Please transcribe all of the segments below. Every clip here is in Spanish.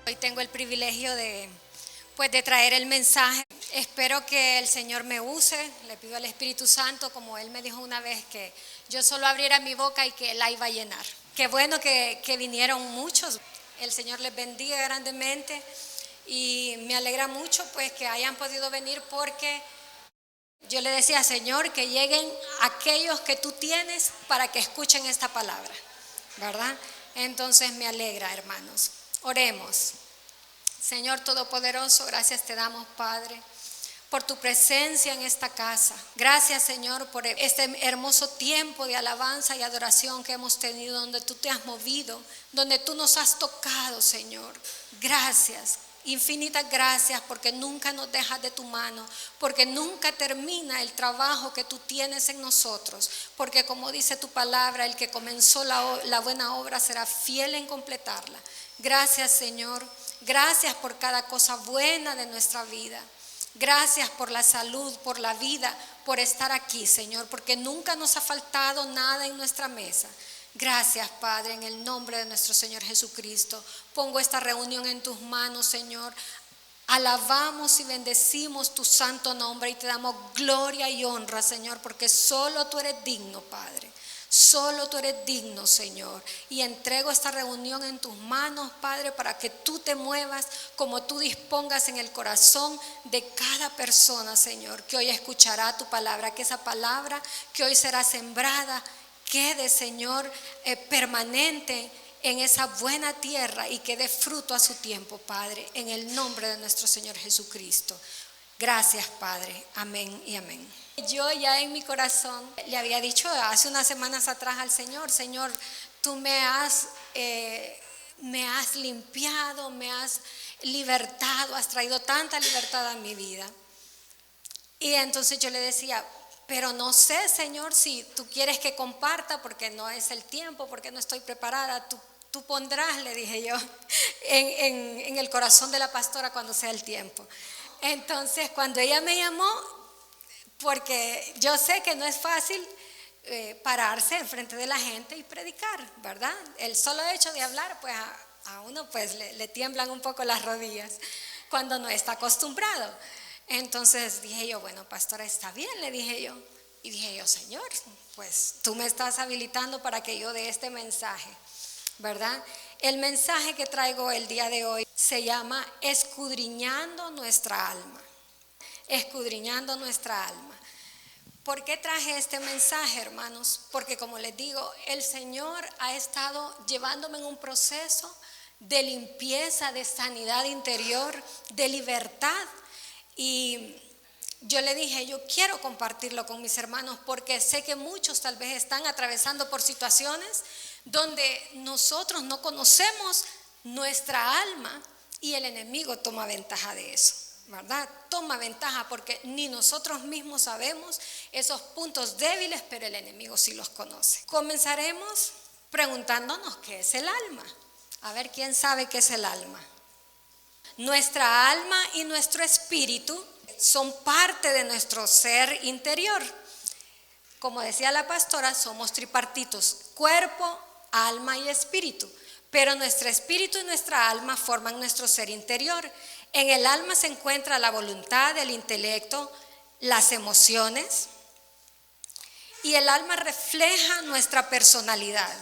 Hoy tengo el privilegio de traer el mensaje. Espero que el Señor me use. Le pido al Espíritu Santo, como Él me dijo una vez, que yo solo abriera mi boca y que Él la iba a llenar. Qué bueno que vinieron muchos. El Señor les bendiga grandemente y me alegra mucho pues que hayan podido venir, porque yo le decía, Señor, que lleguen aquellos que tú tienes para que escuchen esta palabra, ¿verdad? Entonces me alegra, hermanos. Oremos. Señor Todopoderoso, gracias te damos, Padre, por tu presencia en esta casa. Gracias, Señor, por este hermoso tiempo de alabanza y adoración que hemos tenido, donde tú te has movido, donde tú nos has tocado, Señor. Gracias, infinitas gracias, porque nunca nos dejas de tu mano, porque nunca termina el trabajo que tú tienes en nosotros, porque como dice tu palabra, el que comenzó la buena obra será fiel en completarla. Gracias, Señor. Gracias por cada cosa buena de nuestra vida. Gracias por la salud, por la vida, por estar aquí, Señor, porque nunca nos ha faltado nada en nuestra mesa. Gracias, Padre, en el nombre de nuestro Señor Jesucristo. Pongo esta reunión en tus manos, Señor. Alabamos y bendecimos tu santo nombre y te damos gloria y honra, Señor, porque solo tú eres digno, Padre. Solo tú eres digno, Señor, y entrego esta reunión en tus manos, Padre, para que tú te muevas como tú dispongas en el corazón de cada persona, Señor, que hoy escuchará tu palabra, que esa palabra que hoy será sembrada quede, Señor, permanente en esa buena tierra y que dé fruto a su tiempo, Padre, en el nombre de nuestro Señor Jesucristo. Gracias, Padre. Amén y amén. Yo ya en mi corazón le había dicho hace unas semanas atrás al Señor, Señor, tú me has limpiado, me has libertado, has traído tanta libertad a mi vida. Y entonces yo le decía, pero no sé, Señor, si tú quieres que comparta, porque no es el tiempo, porque no estoy preparada. Tú pondrás, le dije yo, en el corazón de la pastora cuando sea el tiempo. Entonces, cuando ella me llamó, porque yo sé que no es fácil pararse enfrente de la gente y predicar, ¿verdad? El solo hecho de hablar, pues a uno pues le tiemblan un poco las rodillas cuando no está acostumbrado. Entonces dije yo, bueno, pastora, está bien, le dije yo. Y dije yo, Señor, pues tú me estás habilitando para que yo dé este mensaje, ¿verdad? El mensaje que traigo el día de hoy se llama escudriñando nuestra alma. Escudriñando nuestra alma. ¿Por qué traje este mensaje, hermanos? Porque como les digo, el Señor ha estado llevándome en un proceso de limpieza, de sanidad interior, de libertad. Y yo le dije, yo quiero compartirlo con mis hermanos, porque sé que muchos tal vez están atravesando por situaciones donde nosotros no conocemos nuestra alma y el enemigo toma ventaja de eso, ¿verdad? Toma ventaja porque ni nosotros mismos sabemos esos puntos débiles, pero el enemigo sí los conoce. Comenzaremos preguntándonos qué es el alma. A ver, ¿quién sabe qué es el alma? Nuestra alma y nuestro espíritu son parte de nuestro ser interior. Como decía la pastora, somos tripartitos: cuerpo, alma y espíritu. Pero nuestro espíritu y nuestra alma forman nuestro ser interior. En el alma se encuentra la voluntad, el intelecto, las emociones, y el alma refleja nuestra personalidad.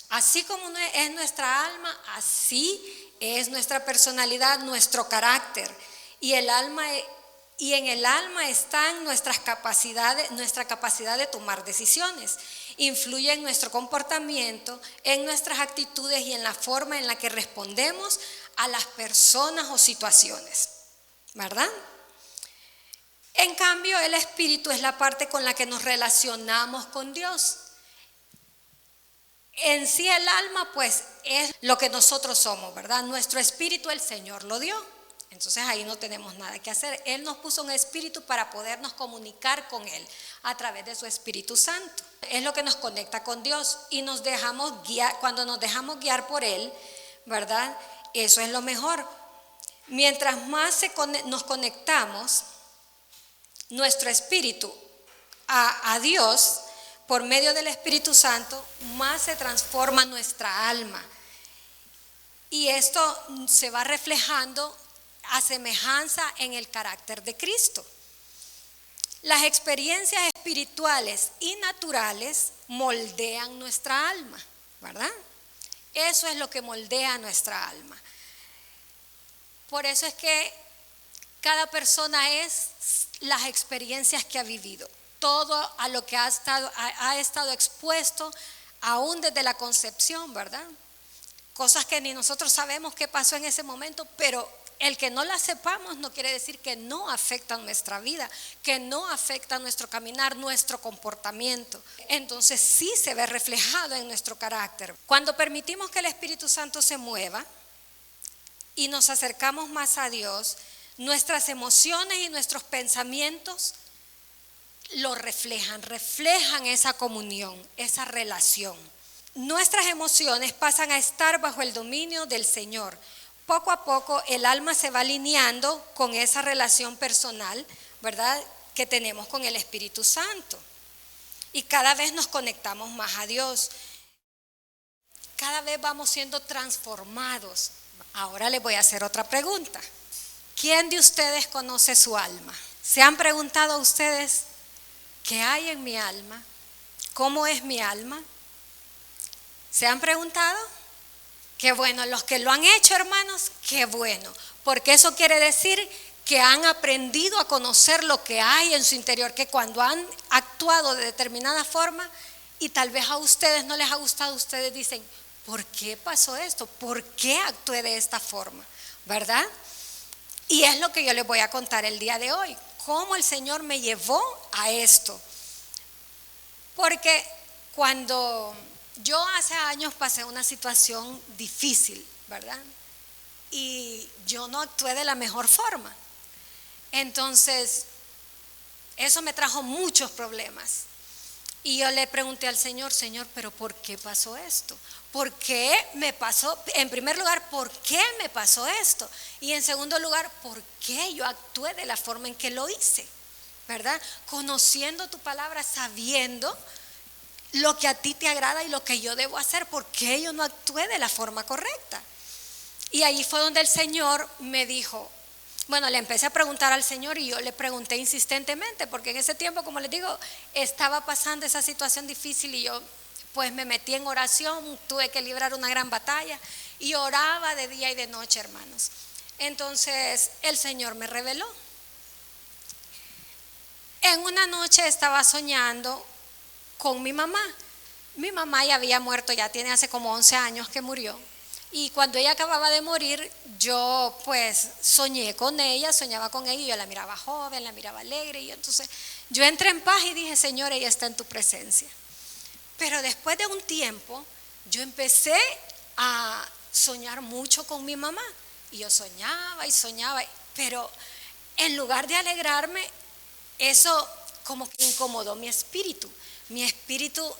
Así como es nuestra alma, así es nuestra personalidad, nuestro carácter. Y en el alma están nuestras capacidades, nuestra capacidad de tomar decisiones. Influye en nuestro comportamiento, en nuestras actitudes y en la forma en la que respondemos a las personas o situaciones, ¿verdad? En cambio, el espíritu es la parte con la que nos relacionamos con Dios. En sí el alma pues es lo que nosotros somos, ¿verdad? Nuestro espíritu el Señor lo dio. Entonces ahí no tenemos nada que hacer. Él nos puso un espíritu para podernos comunicar con Él a través de su Espíritu Santo. Es lo que nos conecta con Dios y nos dejamos guiar. Cuando nos dejamos guiar por Él, ¿verdad? Eso es lo mejor. Mientras más nos conectamos, nuestro espíritu a Dios, por medio del Espíritu Santo, más se transforma nuestra alma. Y esto se va reflejando a semejanza en el carácter de Cristo. Las experiencias espirituales y naturales moldean nuestra alma, ¿verdad? Eso es lo que moldea nuestra alma. Por eso es que cada persona es las experiencias que ha vivido, todo a lo que ha estado expuesto, aún desde la concepción, ¿verdad? Cosas que ni nosotros sabemos qué pasó en ese momento, pero el que no las sepamos no quiere decir que no afectan nuestra vida, que no afectan nuestro caminar, nuestro comportamiento. Entonces sí se ve reflejado en nuestro carácter. Cuando permitimos que el Espíritu Santo se mueva y nos acercamos más a Dios, nuestras emociones y nuestros pensamientos lo reflejan esa comunión, esa relación. Nuestras emociones pasan a estar bajo el dominio del Señor. Poco a poco el alma se va alineando con esa relación personal, ¿verdad?, que tenemos con el Espíritu Santo. Y cada vez nos conectamos más a Dios. Cada vez vamos siendo transformados. Ahora les voy a hacer otra pregunta. ¿Quién de ustedes conoce su alma? ¿Se han preguntado ustedes qué hay en mi alma? ¿Cómo es mi alma? ¿Se han preguntado? Qué bueno, los que lo han hecho, hermanos, qué bueno, porque eso quiere decir que han aprendido a conocer lo que hay en su interior, que cuando han actuado de determinada forma y tal vez a ustedes no les ha gustado, ustedes dicen, ¿por qué pasó esto? ¿Por qué actué de esta forma? ¿Verdad? Y es lo que yo les voy a contar el día de hoy, cómo el Señor me llevó a esto. Porque cuando yo hace años pasé una situación difícil, ¿verdad? Y yo no actué de la mejor forma. Entonces, eso me trajo muchos problemas. Y yo le pregunté al Señor, Señor, ¿pero por qué pasó esto? ¿Por qué me pasó? En primer lugar, ¿por qué me pasó esto? Y en segundo lugar, ¿por qué yo actué de la forma en que lo hice? ¿Verdad? Conociendo tu palabra, sabiendo lo que a ti te agrada y lo que yo debo hacer, ¿por qué yo no actué de la forma correcta? Y ahí fue donde el Señor me dijo, bueno, le empecé a preguntar al Señor y yo le pregunté insistentemente, porque en ese tiempo, como les digo, estaba pasando esa situación difícil y yo pues me metí en oración, tuve que librar una gran batalla y oraba de día y de noche, hermanos. Entonces el Señor me reveló. En una noche estaba soñando con mi mamá. Mi mamá ya había muerto, ya tiene hace como 11 años que murió. Y cuando ella acababa de morir, yo pues soñé con ella, soñaba con ella y yo la miraba joven, la miraba alegre. Y entonces yo entré en paz y dije, Señor, ella está en tu presencia. Pero después de un tiempo, yo empecé a soñar mucho con mi mamá. Y yo soñaba y soñaba, pero en lugar de alegrarme, eso como que incomodó mi espíritu. Mi espíritu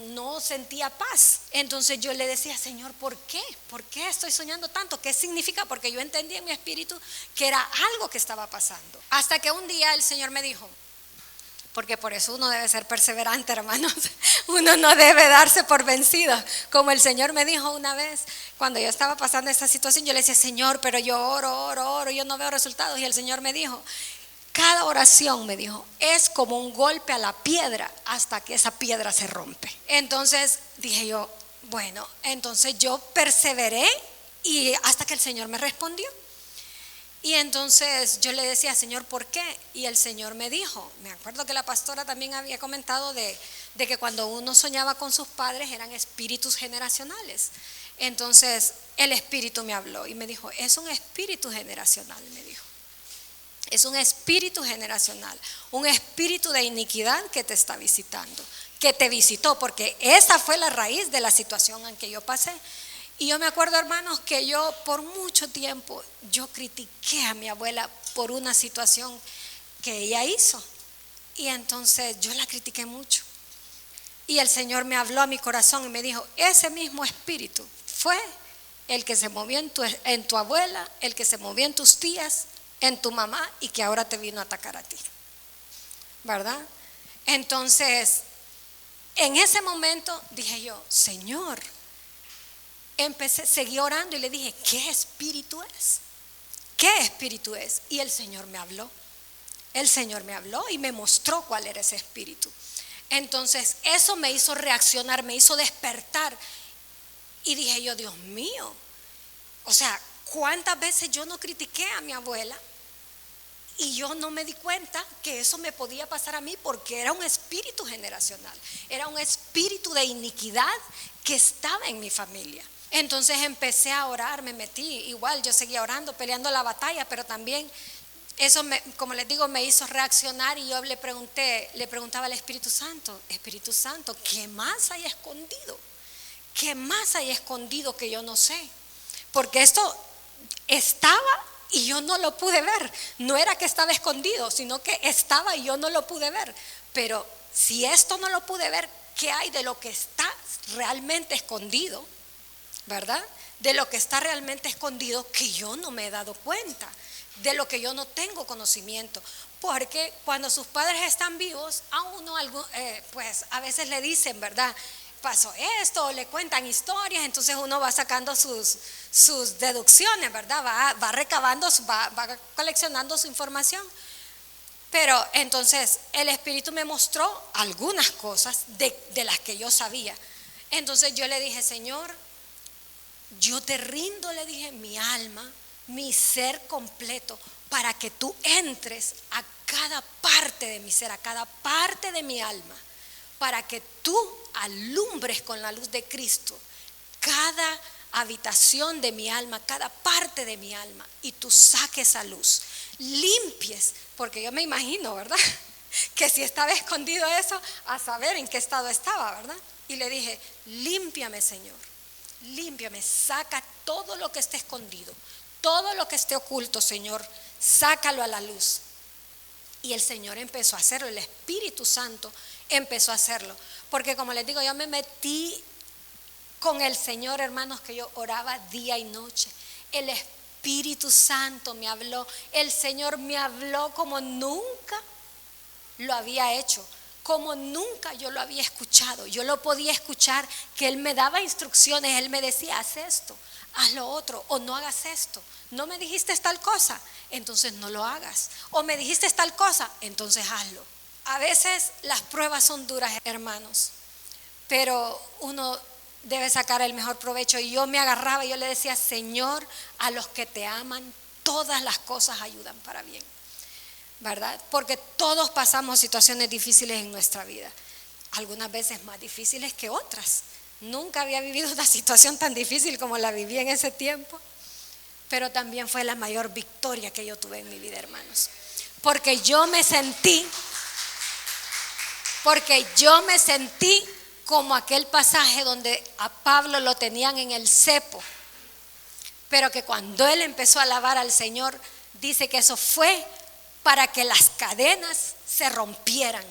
no sentía paz. Entonces yo le decía, Señor, ¿por qué? ¿Por qué estoy soñando tanto? ¿Qué significa? Porque yo entendía en mi espíritu que era algo que estaba pasando. Hasta que un día el Señor me dijo, porque por eso uno debe ser perseverante, hermanos. Uno no debe darse por vencido. Como el Señor me dijo una vez, cuando yo estaba pasando esa situación, yo le decía, Señor, pero yo oro, yo no veo resultados. Y el Señor me dijo, cada oración, me dijo, es como un golpe a la piedra hasta que esa piedra se rompe. Entonces dije yo, bueno, entonces yo perseveré y hasta que el Señor me respondió. Y entonces yo le decía, Señor, ¿por qué? Y el Señor me dijo, me acuerdo que la pastora también había comentado de que cuando uno soñaba con sus padres eran espíritus generacionales. Entonces el Espíritu me habló y me dijo, es un espíritu generacional, me dijo. Es un espíritu generacional, un espíritu de iniquidad que te está visitando, que te visitó, porque esa fue la raíz de la situación en que yo pasé. Y yo me acuerdo, hermanos, que yo por mucho tiempo, yo critiqué a mi abuela por una situación que ella hizo. Y entonces yo la critiqué mucho. Y el Señor me habló a mi corazón y me dijo, ese mismo espíritu fue el que se movió en tu abuela, el que se movió en tus tías, en tu mamá y que ahora te vino a atacar a ti, ¿verdad? Entonces, en ese momento dije yo, Señor, seguí orando y le dije, ¿qué espíritu es? ¿Qué espíritu es? Y el Señor me habló. El Señor me habló y me mostró cuál era ese espíritu. Entonces eso me hizo reaccionar, me hizo despertar. Y dije yo, Dios mío, o sea, ¿cuántas veces yo no critiqué a mi abuela? Y yo no me di cuenta que eso me podía pasar a mí, porque era un espíritu generacional, era un espíritu de iniquidad que estaba en mi familia. Entonces empecé a orar, me metí, igual yo seguía orando, peleando la batalla, pero también eso, como les digo, me hizo reaccionar. Y yo le preguntaba al Espíritu Santo, ¿qué más hay escondido? ¿Qué más hay escondido que yo no sé? Porque esto estaba y yo no lo pude ver. No era que estaba escondido, sino que estaba y yo no lo pude ver. Pero si esto no lo pude ver, ¿qué hay de lo que está realmente escondido? ¿Verdad? De lo que está realmente escondido, que yo no me he dado cuenta, de lo que yo no tengo conocimiento. Porque cuando sus padres están vivos, a uno pues a veces le dicen, ¿verdad?, pasó esto, o le cuentan historias. Entonces uno va sacando sus deducciones, ¿verdad? Va recabando, va coleccionando su información. Pero entonces el Espíritu me mostró algunas cosas de las que yo sabía. Entonces yo le dije, Señor, yo te rindo, le dije, mi alma, mi ser completo, para que tú entres a cada parte de mi ser, a cada parte de mi alma, para que tú alumbres con la luz de Cristo cada habitación de mi alma, cada parte de mi alma, y tú saques a luz, limpies, porque yo me imagino, ¿verdad?, que si estaba escondido eso, a saber en qué estado estaba, ¿verdad? Y le dije, límpiame, Señor, límpiame, saca todo lo que esté escondido, todo lo que esté oculto, Señor, sácalo a la luz. Y el Señor empezó a hacerlo, el Espíritu Santo empezó a hacerlo. Porque como les digo, yo me metí con el Señor, hermanos, que yo oraba día y noche. El Espíritu Santo me habló, el Señor me habló como nunca lo había hecho, como nunca yo lo había escuchado. Yo lo podía escuchar, que Él me daba instrucciones, Él me decía, haz esto, haz lo otro, o no hagas esto. No me dijiste tal cosa, entonces no lo hagas. O me dijiste tal cosa, entonces hazlo. A veces las pruebas son duras, hermanos, pero uno debe sacar el mejor provecho. Y yo me agarraba y yo le decía, Señor, a los que te aman, todas las cosas ayudan para bien, ¿verdad? Porque todos pasamos situaciones difíciles en nuestra vida, algunas veces más difíciles que otras. Nunca había vivido una situación tan difícil como la viví en ese tiempo, pero también fue la mayor victoria que yo tuve en mi vida, hermanos, porque yo me sentí como aquel pasaje donde a Pablo lo tenían en el cepo, pero que cuando él empezó a alabar al Señor, dice que eso fue para que las cadenas se rompieran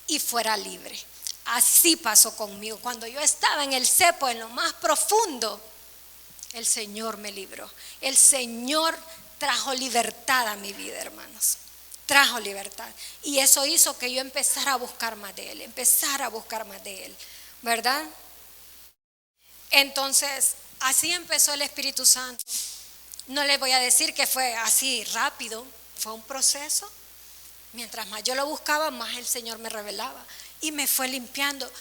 y fuera libre. Así pasó conmigo. Cuando yo estaba en el cepo, en lo más profundo, el Señor me libró. El Señor trajo libertad a mi vida, hermanos. Trajo libertad. Y eso hizo que yo empezara a buscar más de Él, ¿verdad? Entonces, así empezó el Espíritu Santo. No les voy a decir que fue así rápido, fue un proceso. Mientras más yo lo buscaba, más el Señor me revelaba y me fue limpiando,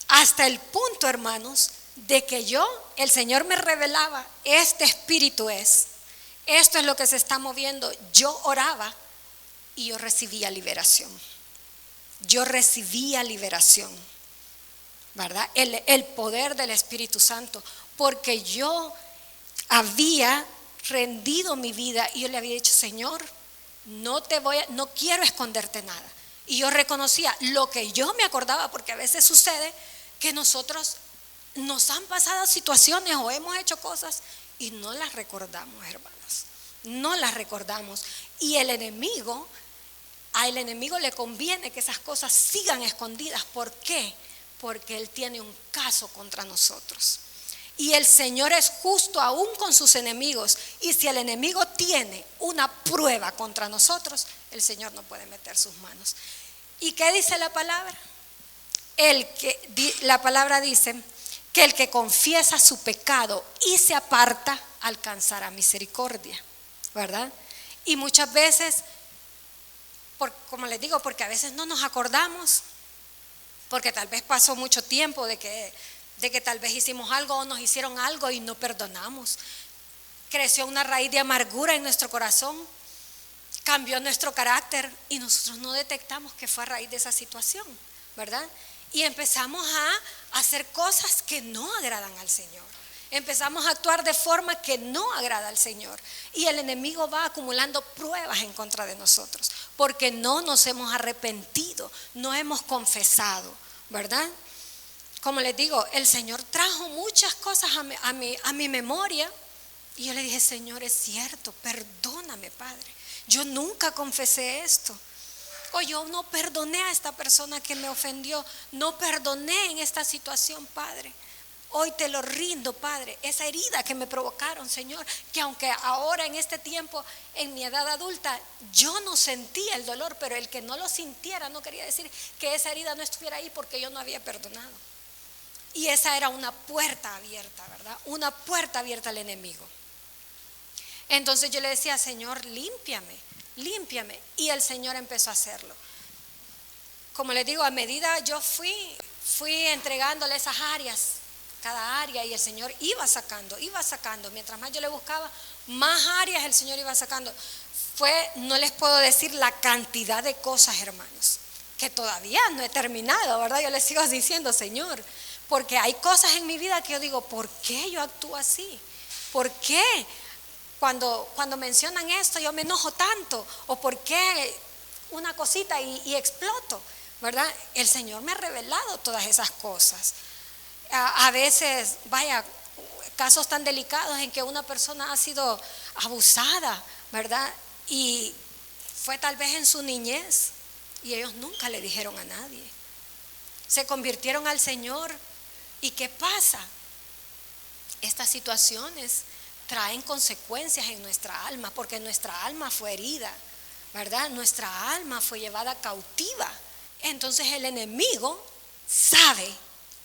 hasta el punto, hermanos, de que el Señor me revelaba, este espíritu esto es lo que se está moviendo. Yo oraba y yo recibía liberación, ¿verdad? El poder del Espíritu Santo, porque yo había rendido mi vida y yo le había dicho, Señor, no quiero esconderte nada. Y yo reconocía lo que yo me acordaba, porque a veces sucede que nosotros nos han pasado situaciones o hemos hecho cosas y no las recordamos, hermanos, no las recordamos. Y a el enemigo le conviene que esas cosas sigan escondidas. ¿Por qué? Porque él tiene un caso contra nosotros. Y el Señor es justo aún con sus enemigos. Y si el enemigo tiene una prueba contra nosotros, el Señor no puede meter sus manos. ¿Y qué dice la palabra? La palabra dice que el que confiesa su pecado y se aparta alcanzará misericordia, ¿verdad? Y muchas veces, como les digo, porque a veces no nos acordamos, porque tal vez pasó mucho tiempo de que tal vez hicimos algo o nos hicieron algo y no perdonamos. Creció una raíz de amargura en nuestro corazón, cambió nuestro carácter y nosotros no detectamos que fue a raíz de esa situación, ¿verdad? Y empezamos a hacer cosas que no agradan al Señor. Empezamos a actuar de forma que no agrada al Señor. Y el enemigo va acumulando pruebas en contra de nosotros, porque no nos hemos arrepentido, no hemos confesado, ¿verdad? Como les digo, el Señor trajo muchas cosas a mi memoria. Y yo le dije, Señor, es cierto, perdóname, Padre. Yo nunca confesé esto. O yo no perdoné a esta persona que me ofendió. No perdoné en esta situación, Padre. Hoy te lo rindo, Padre. Esa herida que me provocaron, Señor, que aunque ahora en este tiempo, en mi edad adulta, yo no sentía el dolor, pero el que no lo sintiera no quería decir que esa herida no estuviera ahí porque yo no había perdonado. Y esa era una puerta abierta, ¿verdad? Una puerta abierta al enemigo. Entonces yo le decía, Señor, límpiame, límpiame. Y el Señor empezó a hacerlo. Como les digo, a medida yo fui entregándole esas áreas, cada área, y el Señor iba sacando. Mientras más yo le buscaba, más áreas el Señor iba sacando. No les puedo decir la cantidad de cosas, hermanos, que todavía no he terminado, ¿verdad? Yo les sigo diciendo, Señor, porque hay cosas en mi vida que yo digo, ¿por qué yo actúo así? ¿Por qué? Cuando mencionan esto yo me enojo tanto, o por qué una cosita y exploto, ¿verdad? El Señor me ha revelado todas esas cosas. A veces, casos tan delicados en que una persona ha sido abusada, ¿verdad? Y fue tal vez en su niñez y ellos nunca le dijeron a nadie. Se convirtieron al Señor. ¿Y qué pasa? Estas situaciones traen consecuencias en nuestra alma, porque nuestra alma fue herida, ¿verdad? Nuestra alma fue llevada cautiva. Entonces el enemigo sabe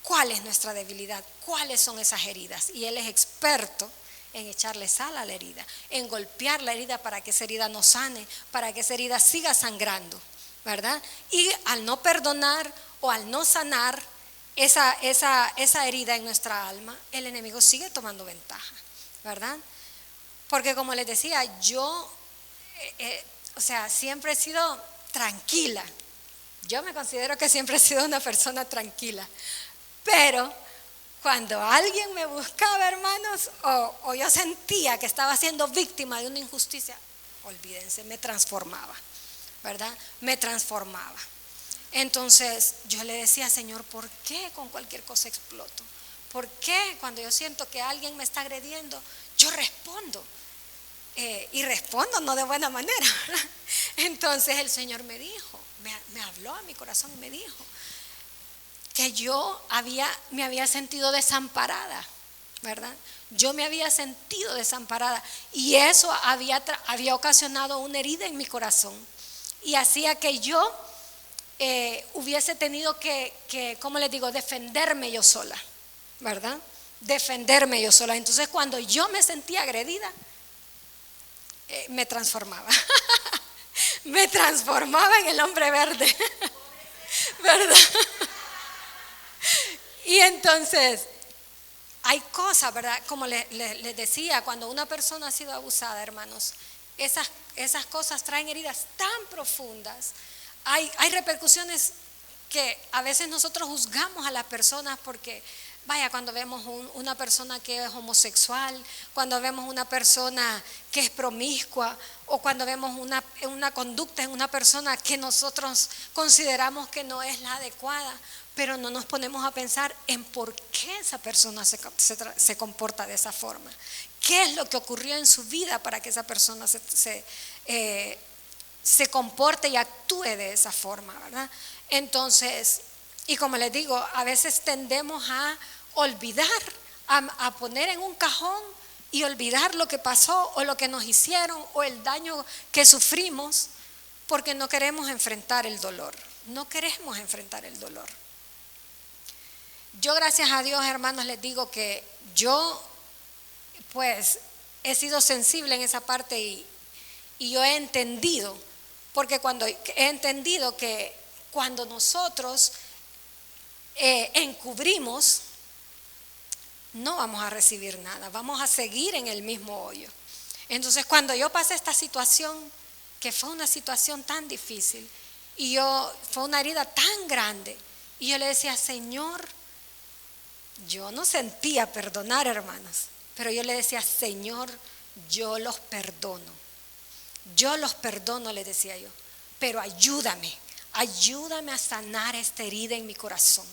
cuál es nuestra debilidad, cuáles son esas heridas, y él es experto en echarle sal a la herida, en golpear la herida para que esa herida no sane, para que esa herida siga sangrando, ¿verdad? Y al no perdonar o al no sanar esa herida en nuestra alma, el enemigo sigue tomando ventaja, ¿verdad? Porque como les decía, yo siempre he sido tranquila. Yo me considero que siempre he sido una persona tranquila, pero cuando alguien me buscaba, hermanos, o yo sentía que estaba siendo víctima de una injusticia, olvídense, me transformaba, ¿verdad? Me transformaba. Entonces yo le decía, Señor, ¿por qué con cualquier cosa exploto? ¿Por qué cuando yo siento que alguien me está agrediendo, yo respondo? Y respondo no de buena manera, ¿verdad? Entonces el Señor me dijo, me habló a mi corazón y me dijo que yo me había sentido desamparada, ¿verdad? Yo me había sentido desamparada y eso había ocasionado una herida en mi corazón y hacía que yo hubiese tenido que, ¿cómo les digo?, defenderme yo sola, ¿verdad? Defenderme yo sola. Entonces cuando yo me sentía agredida, me transformaba. Me transformaba en el hombre verde, ¿verdad? Y entonces hay cosas, ¿verdad? Como les decía, cuando una persona ha sido abusada, hermanos, esas cosas traen heridas tan profundas. Hay repercusiones que a veces nosotros juzgamos a las personas porque, cuando vemos una persona que es homosexual, cuando vemos una persona que es promiscua, o cuando vemos una conducta en una persona que nosotros consideramos que no es la adecuada, pero no nos ponemos a pensar en por qué esa persona se comporta de esa forma. ¿Qué es lo que ocurrió en su vida para que esa persona se comporte y actúe de esa forma, ¿verdad? Entonces, y como les digo, a veces tendemos a olvidar, a poner en un cajón y olvidar lo que pasó o lo que nos hicieron o el daño que sufrimos, porque no queremos enfrentar el dolor. No queremos enfrentar el dolor. yo gracias a Dios, hermanos, les digo que yo pues he sido sensible en esa parte y yo he entendido, porque cuando he entendido que cuando nosotros encubrimos, no vamos a recibir nada, vamos a seguir en el mismo hoyo. Entonces cuando yo pasé esta situación, que fue una situación tan difícil, y fue una herida tan grande, y yo le decía, Señor, yo no sentía perdonar, hermanos, pero yo le decía, Señor, yo los perdono, le decía yo, pero ayúdame a sanar esta herida en mi corazón,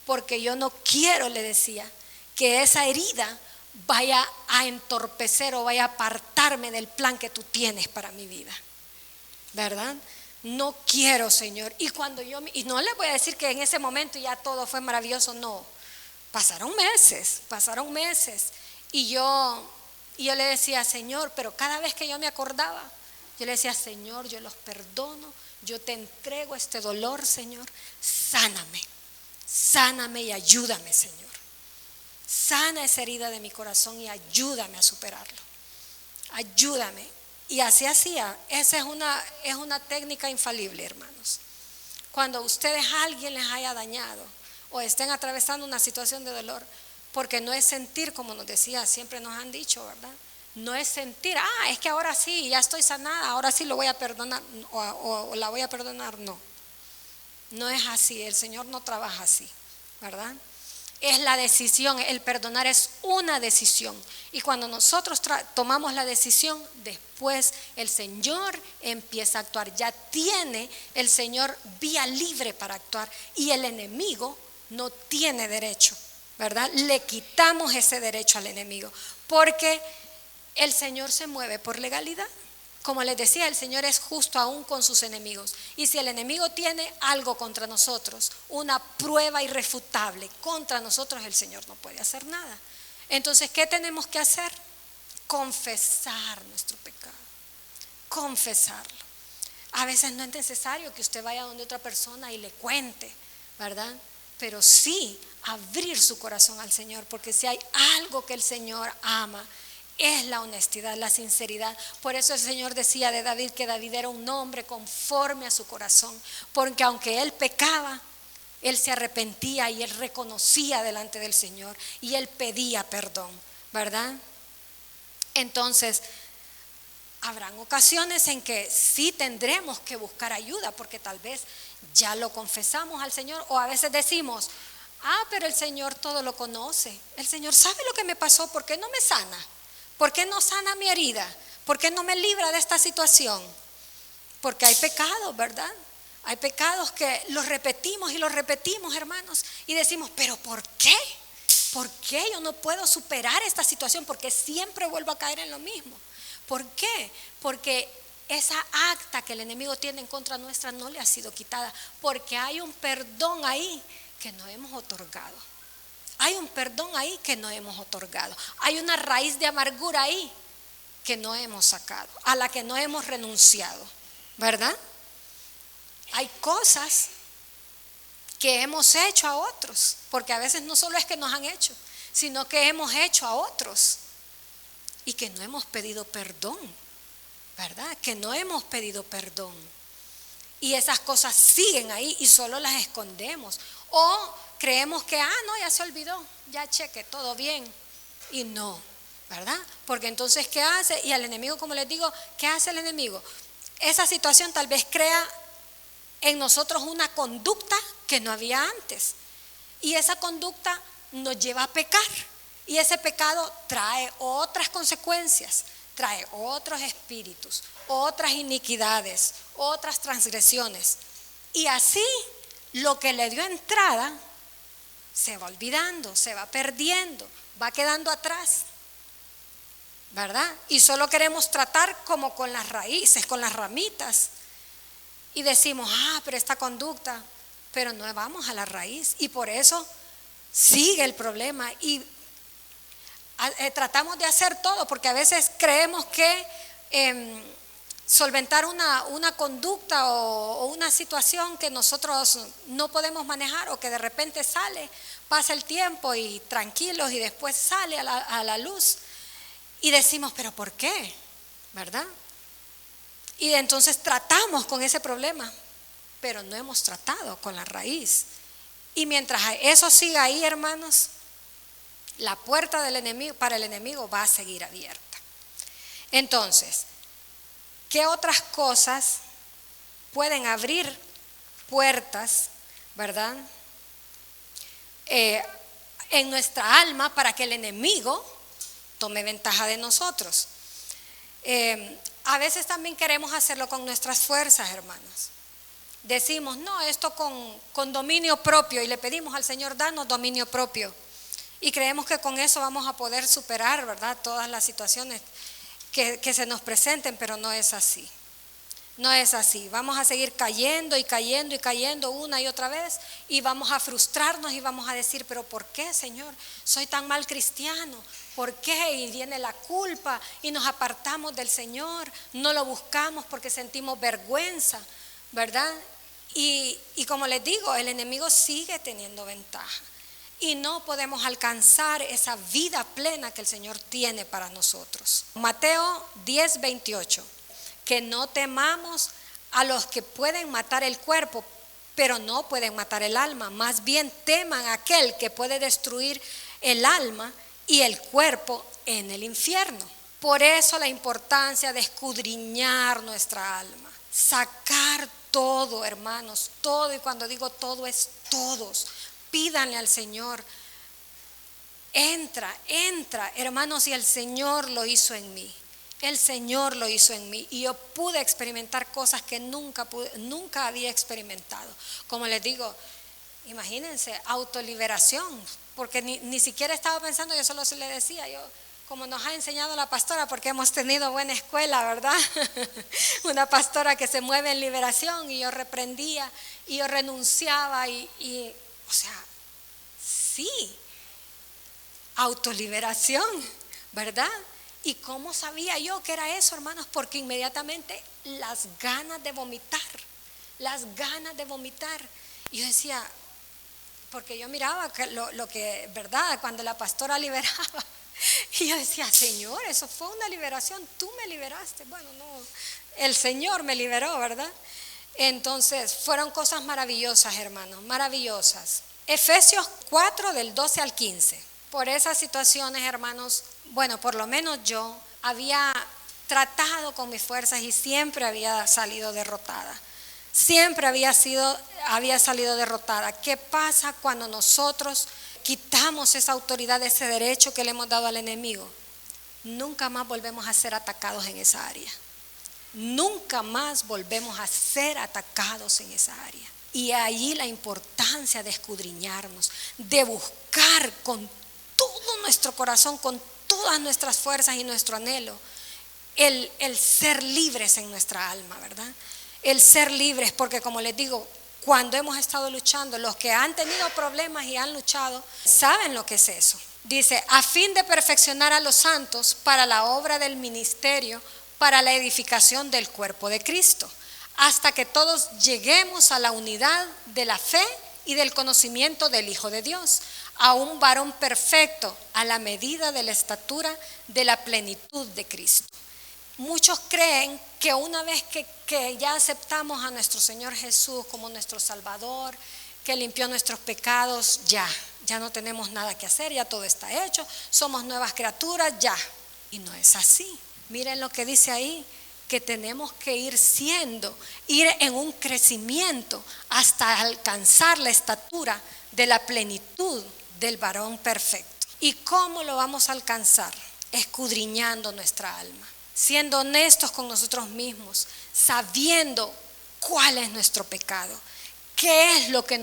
porque yo no quiero, le decía, que esa herida vaya a entorpecer o vaya a apartarme del plan que tú tienes para mi vida, ¿verdad? No quiero, Señor. Y no le voy a decir que en ese momento ya todo fue maravilloso, no. Pasaron meses. Y yo le decía, Señor, pero cada vez que yo me acordaba, yo le decía, Señor, yo los perdono, yo te entrego este dolor, Señor, sáname y ayúdame, Señor. Sana esa herida de mi corazón y ayúdame a superarlo. Ayúdame. Y así hacía. Esa es una técnica infalible, hermanos. Cuando alguien les haya dañado o estén atravesando una situación de dolor, porque no es sentir, como nos decía, siempre nos han dicho, ¿verdad? No es sentir, es que ahora sí, ya estoy sanada, ahora sí lo voy a perdonar o la voy a perdonar. No es así, el Señor no trabaja así, ¿verdad? Es la decisión, el perdonar es una decisión. Y cuando nosotros tomamos la decisión, después el Señor empieza a actuar. Ya tiene el Señor vía libre para actuar y el enemigo no tiene derecho, ¿verdad? Le quitamos ese derecho al enemigo porque el Señor se mueve por legalidad. Como les decía, el Señor es justo aún con sus enemigos. Y si el enemigo tiene algo contra nosotros, una prueba irrefutable contra nosotros, el Señor no puede hacer nada. Entonces, ¿qué tenemos que hacer? Confesar nuestro pecado. Confesarlo. A veces no es necesario que usted vaya donde otra persona y le cuente, ¿verdad? Pero sí abrir su corazón al Señor, porque si hay algo que el Señor ama, es la honestidad, la sinceridad. Por eso el Señor decía de David que David era un hombre conforme a su corazón, porque aunque él pecaba, él se arrepentía y él reconocía delante del Señor y él pedía perdón, ¿verdad? Entonces, habrán ocasiones en que sí tendremos que buscar ayuda, porque tal vez ya lo confesamos al Señor, o a veces decimos, pero el Señor todo lo conoce, el Señor sabe lo que me pasó, ¿por qué no me sana? ¿Por qué no sana mi herida? ¿Por qué no me libra de esta situación? Porque hay pecados, ¿verdad? Hay pecados que los repetimos y los repetimos, hermanos, y decimos, ¿pero por qué? ¿Por qué yo no puedo superar esta situación? Porque siempre vuelvo a caer en lo mismo. ¿Por qué? Porque esa acta que el enemigo tiene en contra nuestra no le ha sido quitada, porque hay un perdón ahí que no hemos otorgado. Hay un perdón ahí que no hemos otorgado. Hay una raíz de amargura ahí que no hemos sacado, a la que no hemos renunciado, ¿verdad? Hay cosas que hemos hecho a otros, porque a veces no solo es que nos han hecho, sino que hemos hecho a otros y que no hemos pedido perdón, ¿verdad? Que no hemos pedido perdón. Y esas cosas siguen ahí y solo las escondemos. O creemos que, no, ya se olvidó, ya cheque, todo bien. Y no, ¿verdad? Porque entonces, ¿qué hace? Y al enemigo, como les digo, ¿qué hace el enemigo? Esa situación tal vez crea en nosotros una conducta que no había antes. Y esa conducta nos lleva a pecar. Y ese pecado trae otras consecuencias, trae otros espíritus, otras iniquidades, otras transgresiones. Y así lo que le dio entrada se va olvidando, se va perdiendo, va quedando atrás, ¿verdad? Y solo queremos tratar como con las raíces, con las ramitas. Y decimos, pero esta conducta, pero no vamos a la raíz. Y por eso sigue el problema. Y tratamos de hacer todo, porque a veces creemos que solventar una conducta o una situación que nosotros no podemos manejar o que de repente sale, pasa el tiempo y tranquilos y después sale a la luz y decimos, pero ¿por qué? ¿Verdad? Y entonces tratamos con ese problema, pero no hemos tratado con la raíz. Y mientras eso siga ahí, hermanos, la puerta del enemigo, para el enemigo va a seguir abierta. Entonces, ¿qué otras cosas pueden abrir puertas, verdad, en nuestra alma para que el enemigo tome ventaja de nosotros? A veces también queremos hacerlo con nuestras fuerzas, hermanos. Decimos, no, esto con dominio propio, y le pedimos al Señor, danos dominio propio. Y creemos que con eso vamos a poder superar, ¿verdad?, todas las situaciones que se nos presenten, pero no es así. No es así. Vamos a seguir cayendo y cayendo y cayendo una y otra vez, y vamos a frustrarnos y vamos a decir, pero ¿por qué, Señor? Soy tan mal cristiano. ¿Por qué? Y viene la culpa y nos apartamos del Señor, no lo buscamos porque sentimos vergüenza, ¿verdad? Y como les digo, el enemigo sigue teniendo ventaja y no podemos alcanzar esa vida plena que el Señor tiene para nosotros. Mateo 10:28, que no temamos a los que pueden matar el cuerpo, pero no pueden matar el alma. Más bien teman a aquel que puede destruir el alma y el cuerpo en el infierno. Por eso la importancia de escudriñar nuestra alma, sacar todo, hermanos, todo. Y cuando digo todo es todos. Pídanle al Señor, entra, hermanos, y el Señor lo hizo en mí. El Señor lo hizo en mí y yo pude experimentar cosas que nunca había experimentado. Como les digo, imagínense, autoliberación, porque ni siquiera estaba pensando, yo solo le decía, yo, como nos ha enseñado la pastora, porque hemos tenido buena escuela, ¿verdad? Una pastora que se mueve en liberación, y yo reprendía y yo renunciaba y o sea, sí, autoliberación, ¿verdad? ¿Y cómo sabía yo que era eso, hermanos? Porque inmediatamente las ganas de vomitar. Y yo decía, porque yo miraba que lo que, ¿verdad? Cuando la pastora liberaba, y yo decía, Señor, eso fue una liberación, tú me liberaste. Bueno, no, el Señor me liberó, ¿verdad? Entonces, fueron cosas maravillosas, hermanos, maravillosas. Efesios 4, del 12 al 15. Por esas situaciones, hermanos, bueno, por lo menos yo había tratado con mis fuerzas y siempre había salido derrotada. Siempre había salido derrotada. ¿Qué pasa cuando nosotros quitamos esa autoridad, ese derecho que le hemos dado al enemigo? Nunca más volvemos a ser atacados en esa área. Nunca más volvemos a ser atacados en esa área. Y ahí la importancia de escudriñarnos, de buscar con todo nuestro corazón, con todas nuestras fuerzas y nuestro anhelo, el ser libres en nuestra alma, ¿verdad? El ser libres, porque como les digo, cuando hemos estado luchando, los que han tenido problemas y han luchado, saben lo que es eso. Dice, a fin de perfeccionar a los santos para la obra del ministerio, para la edificación del cuerpo de Cristo, hasta que todos lleguemos a la unidad de la fe y del conocimiento del Hijo de Dios, a un varón perfecto, a la medida de la estatura de la plenitud de Cristo. Muchos creen que una vez que ya aceptamos a nuestro Señor Jesús como nuestro Salvador, que limpió nuestros pecados, ya no tenemos nada que hacer, ya todo está hecho, somos nuevas criaturas, ya. Y no es así. Miren lo que dice ahí, que tenemos que ir en un crecimiento hasta alcanzar la estatura de la plenitud del varón perfecto. ¿Y cómo lo vamos a alcanzar? Escudriñando nuestra alma, siendo honestos con nosotros mismos, sabiendo cuál es nuestro pecado, qué es lo que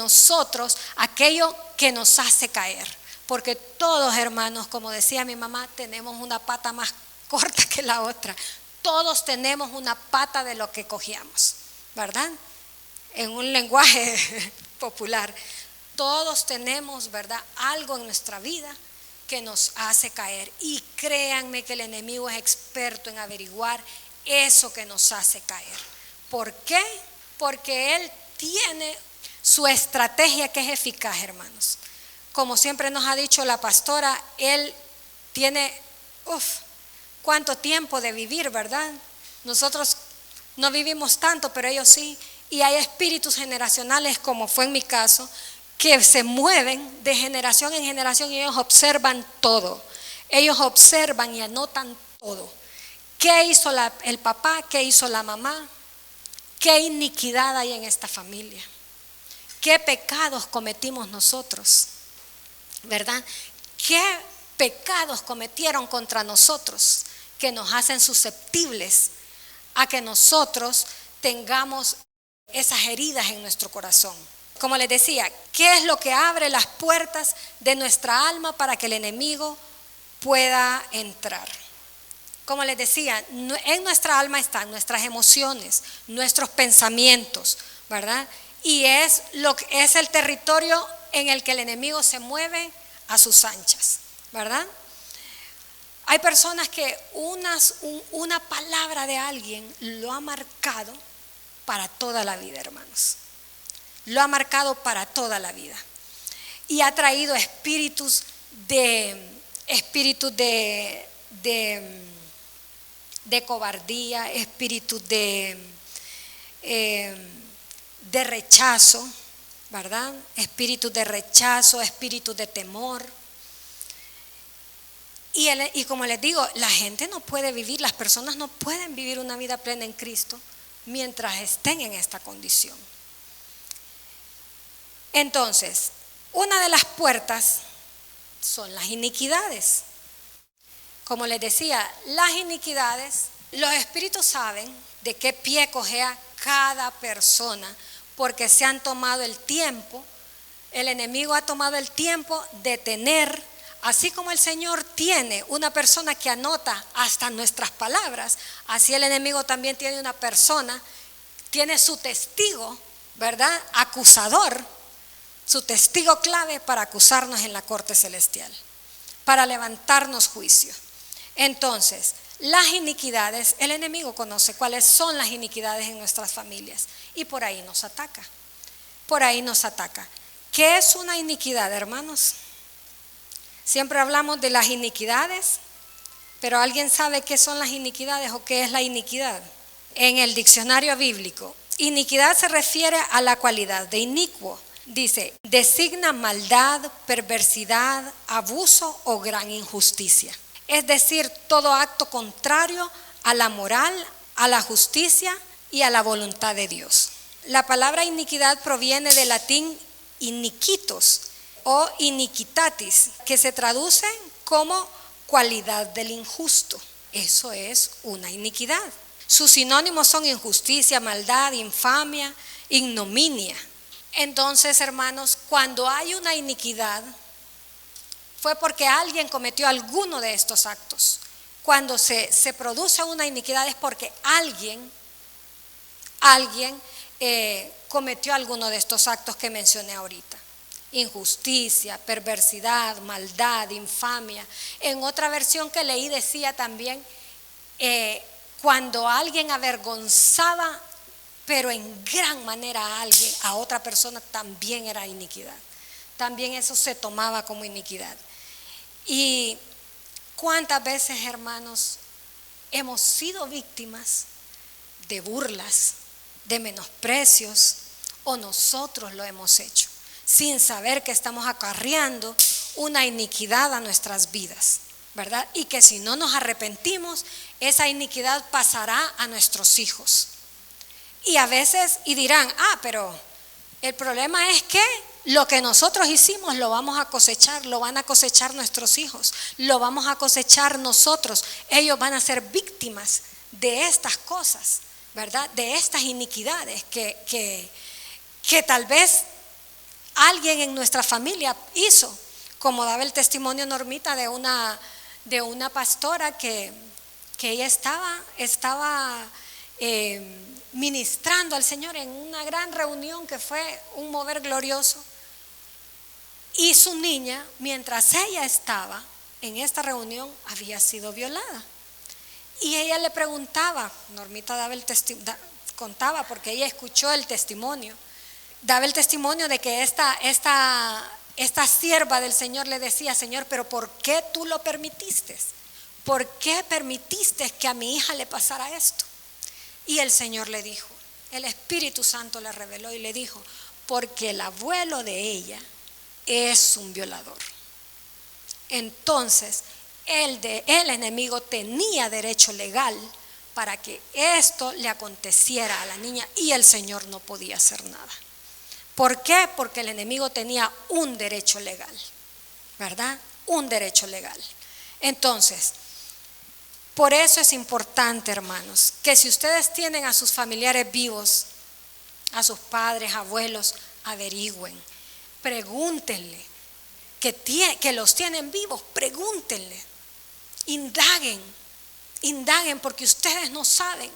aquello que nos hace caer. Porque todos, hermanos, como decía mi mamá, tenemos una pata más corta que la otra. Todos tenemos una pata de lo que cogíamos, ¿verdad? En un lenguaje popular, todos tenemos, ¿verdad?, algo en nuestra vida que nos hace caer. Y créanme que el enemigo es experto en averiguar eso que nos hace caer. ¿Por qué? Porque él tiene su estrategia que es eficaz, hermanos. como siempre nos ha dicho la pastora, él tiene, cuánto tiempo de vivir, ¿verdad? Nosotros no vivimos tanto, pero ellos sí. Y hay espíritus generacionales, como fue en mi caso, que se mueven de generación en generación y ellos observan todo. Ellos observan y anotan todo. ¿Qué hizo el papá? ¿Qué hizo la mamá? ¿Qué iniquidad hay en esta familia? ¿Qué pecados cometimos nosotros? ¿Verdad? ¿Qué pecados cometieron contra nosotros que nos hacen susceptibles a que nosotros tengamos esas heridas en nuestro corazón? Como les decía, ¿qué es lo que abre las puertas de nuestra alma para que el enemigo pueda entrar? Como les decía, en nuestra alma están nuestras emociones, nuestros pensamientos, ¿verdad? Y es el territorio en el que el enemigo se mueve a sus anchas, ¿verdad? Hay personas que una palabra de alguien lo ha marcado para toda la vida, hermanos. Lo ha marcado para toda la vida. Y ha traído espíritus de cobardía, espíritus de rechazo, ¿verdad? Espíritus de rechazo, espíritus de temor. Y como les digo, la gente no puede vivir, las personas no pueden vivir una vida plena en Cristo mientras estén en esta condición. Entonces, una de las puertas son las iniquidades. Como les decía, las iniquidades, los espíritus saben de qué pie cojea cada persona, porque se han tomado el tiempo, el enemigo ha tomado el tiempo de tener, así como el Señor tiene una persona que anota hasta nuestras palabras, así el enemigo también tiene una persona, tiene su testigo, ¿verdad? Acusador, su testigo clave para acusarnos en la corte celestial, para levantarnos juicio. Entonces, las iniquidades, el enemigo conoce cuáles son las iniquidades en nuestras familias y por ahí nos ataca. Por ahí nos ataca. ¿Qué es una iniquidad, hermanos? Siempre hablamos de las iniquidades, pero ¿alguien sabe qué son las iniquidades o qué es la iniquidad? En el diccionario bíblico, iniquidad se refiere a la cualidad de inicuo. Dice, designa maldad, perversidad, abuso o gran injusticia. Es decir, todo acto contrario a la moral, a la justicia y a la voluntad de Dios. La palabra iniquidad proviene del latín iniquitos o iniquitatis, que se traduce como cualidad del injusto. Eso es una iniquidad. Sus sinónimos son injusticia, maldad, infamia, ignominia. Entonces, hermanos, cuando hay una iniquidad, fue porque alguien cometió alguno de estos actos. Cuando se produce una iniquidad es porque alguien cometió alguno de estos actos que mencioné ahorita. Injusticia, perversidad, maldad, infamia. En otra versión que leí decía también, cuando alguien avergonzaba, pero en gran manera a otra persona, también era iniquidad. También eso se tomaba como iniquidad. Y cuántas veces, hermanos, hemos sido víctimas de burlas, de menosprecios, o nosotros lo hemos hecho, sin saber que estamos acarreando una iniquidad a nuestras vidas, ¿verdad? Y que si no nos arrepentimos, esa iniquidad pasará a nuestros hijos. Y a veces, y dirán, pero el problema es que lo que nosotros hicimos lo vamos a cosechar, lo van a cosechar nuestros hijos, lo vamos a cosechar nosotros. Ellos van a ser víctimas de estas cosas, ¿verdad? De estas iniquidades que tal vez alguien en nuestra familia hizo, como daba el testimonio Normita de una pastora que ella estaba ministrando al Señor en una gran reunión que fue un mover glorioso, y su niña, mientras ella estaba en esta reunión, había sido violada. Y ella le preguntaba, Normita contaba porque ella escuchó el testimonio, daba el testimonio de que esta esta sierva del Señor le decía: Señor, pero ¿por qué tú lo permitiste? ¿Por qué permitiste que a mi hija le pasara esto? Y el Señor le dijo, el Espíritu Santo le reveló y le dijo: porque el abuelo de ella es un violador. Entonces el enemigo tenía derecho legal para que esto le aconteciera a la niña, y el Señor no podía hacer nada. ¿Por qué? Porque el enemigo tenía un derecho legal, ¿verdad? Un derecho legal. Entonces, por eso es importante, hermanos, que si ustedes tienen a sus familiares vivos, a sus padres, abuelos, averigüen, pregúntenle, que los tienen vivos, pregúntenle, indaguen, porque ustedes no saben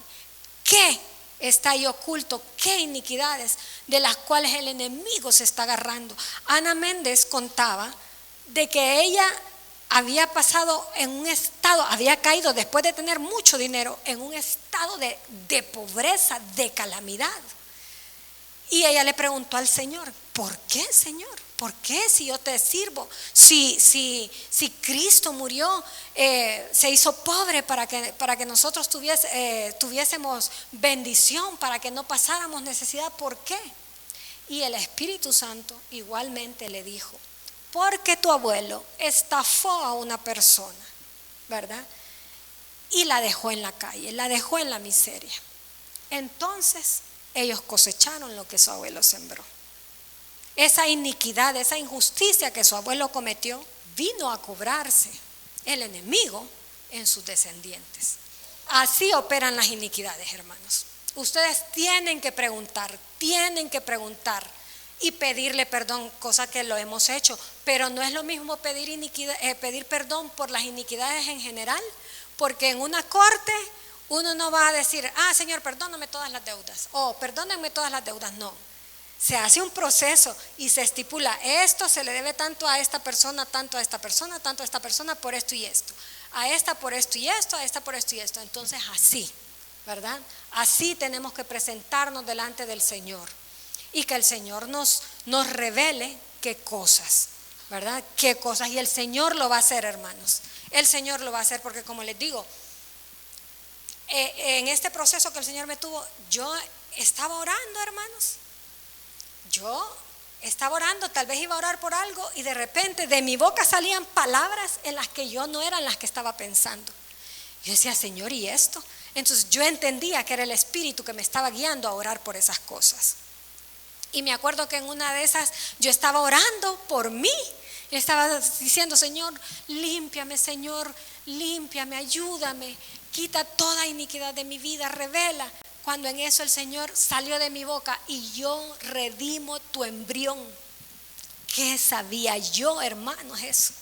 qué está ahí oculto, qué iniquidades de las cuales el enemigo se está agarrando. Ana Méndez contaba de que ella había pasado en un estado, había caído después de tener mucho dinero en un estado de pobreza, de calamidad. Y ella le preguntó al Señor: ¿por qué, Señor? ¿Por qué si yo te sirvo? Si Cristo murió, se hizo pobre para que nosotros tuviésemos bendición, para que no pasáramos necesidad, ¿por qué? Y el Espíritu Santo igualmente le dijo: porque tu abuelo estafó a una persona, ¿verdad? Y la dejó en la calle, la dejó en la miseria. Entonces ellos cosecharon lo que su abuelo sembró. Esa iniquidad, esa injusticia que su abuelo cometió, vino a cobrarse el enemigo en sus descendientes. Así operan las iniquidades, hermanos. Ustedes tienen que preguntar y pedirle perdón, cosa que lo hemos hecho, pero no es lo mismo pedir perdón por las iniquidades en general, porque en una corte uno no va a decir: Señor, perdóname todas las deudas, o perdóname todas las deudas. No, se hace un proceso y se estipula: esto se le debe tanto a esta persona, tanto a esta persona, tanto a esta persona por esto y esto, a esta por esto y esto, a esta por esto y esto. Entonces así, ¿verdad? Así tenemos que presentarnos delante del Señor, y que el Señor nos revele qué cosas, ¿verdad? Qué cosas. Y el Señor lo va a hacer, hermanos. El Señor lo va a hacer, porque como les digo, en este proceso que el Señor me tuvo, yo estaba orando, hermanos. Yo estaba orando, tal vez iba a orar por algo, y de repente de mi boca salían palabras en las que yo no eran las que estaba pensando. Yo decía: Señor, ¿y esto? Entonces yo entendía que era el Espíritu que me estaba guiando a orar por esas cosas. Y me acuerdo que en una de esas yo estaba orando por mí. Estaba diciendo: Señor, límpiame, Señor, límpiame, ayúdame, quita toda iniquidad de mi vida, revela. Cuando en eso el Señor salió de mi boca: y yo redimo tu embrión. ¿Qué sabía yo, hermanos, eso?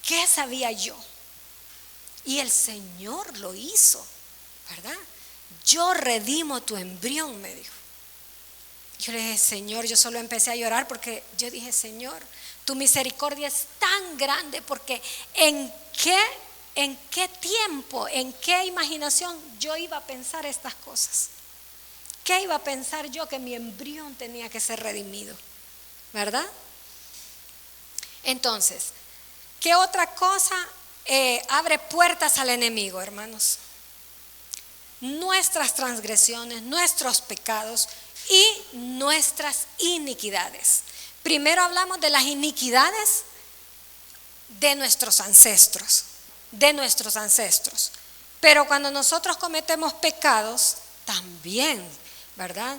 ¿Qué sabía yo? Y el Señor lo hizo, ¿verdad? Yo redimo tu embrión, me dijo. Yo le dije: Señor, yo solo empecé a llorar, porque yo dije: Señor, tu misericordia es tan grande, porque ¿en qué tiempo, en qué imaginación yo iba a pensar estas cosas? ¿Qué iba a pensar yo que mi embrión tenía que ser redimido? ¿Verdad? Entonces, ¿qué otra cosa abre puertas al enemigo, hermanos? Nuestras transgresiones, nuestros pecados y nuestras iniquidades. Primero hablamos de las iniquidades de nuestros ancestros, pero cuando nosotros cometemos pecados también, ¿verdad?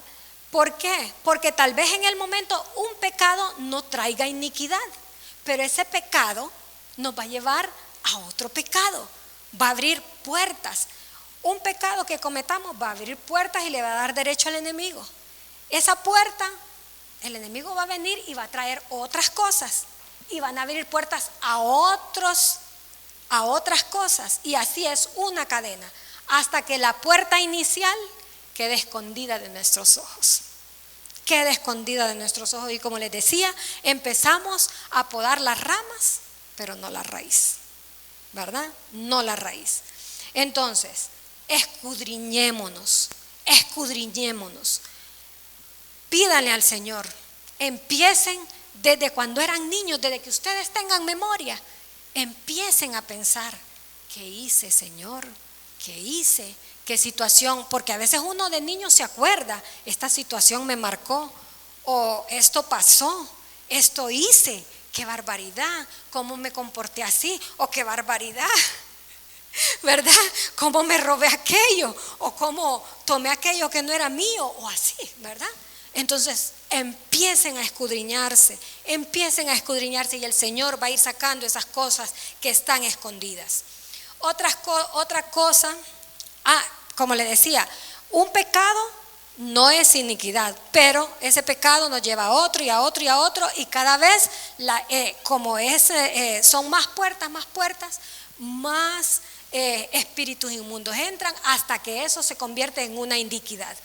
¿Por qué? Porque tal vez en el momento un pecado no traiga iniquidad, pero ese pecado nos va a llevar a otro pecado, va a abrir puertas. Un pecado que cometamos va a abrir puertas y le va a dar derecho al enemigo. Esa puerta, el enemigo va a venir y va a traer otras cosas, y van a abrir puertas a otras cosas, y así es una cadena, hasta que la puerta inicial quede escondida de nuestros ojos. Quede escondida de nuestros ojos. Y como les decía, empezamos a podar las ramas, pero no la raíz, ¿verdad? No la raíz. Entonces, escudriñémonos. Pídanle al Señor, empiecen desde cuando eran niños, desde que ustedes tengan memoria, empiecen a pensar, ¿qué hice, Señor? ¿Qué hice? ¿Qué situación? Porque a veces uno de niño se acuerda, esta situación me marcó, o esto pasó, esto hice, qué barbaridad, cómo me comporté así, o qué barbaridad, ¿verdad? Cómo me robé aquello, o cómo tomé aquello que no era mío, o así, ¿verdad? Entonces empiecen a escudriñarse y el Señor va a ir sacando esas cosas que están escondidas. Otra cosa, como le decía, un pecado no es iniquidad, pero ese pecado nos lleva a otro y a otro y a otro, y cada vez son más puertas, más espíritus inmundos entran hasta que eso se convierte en una iniquidad,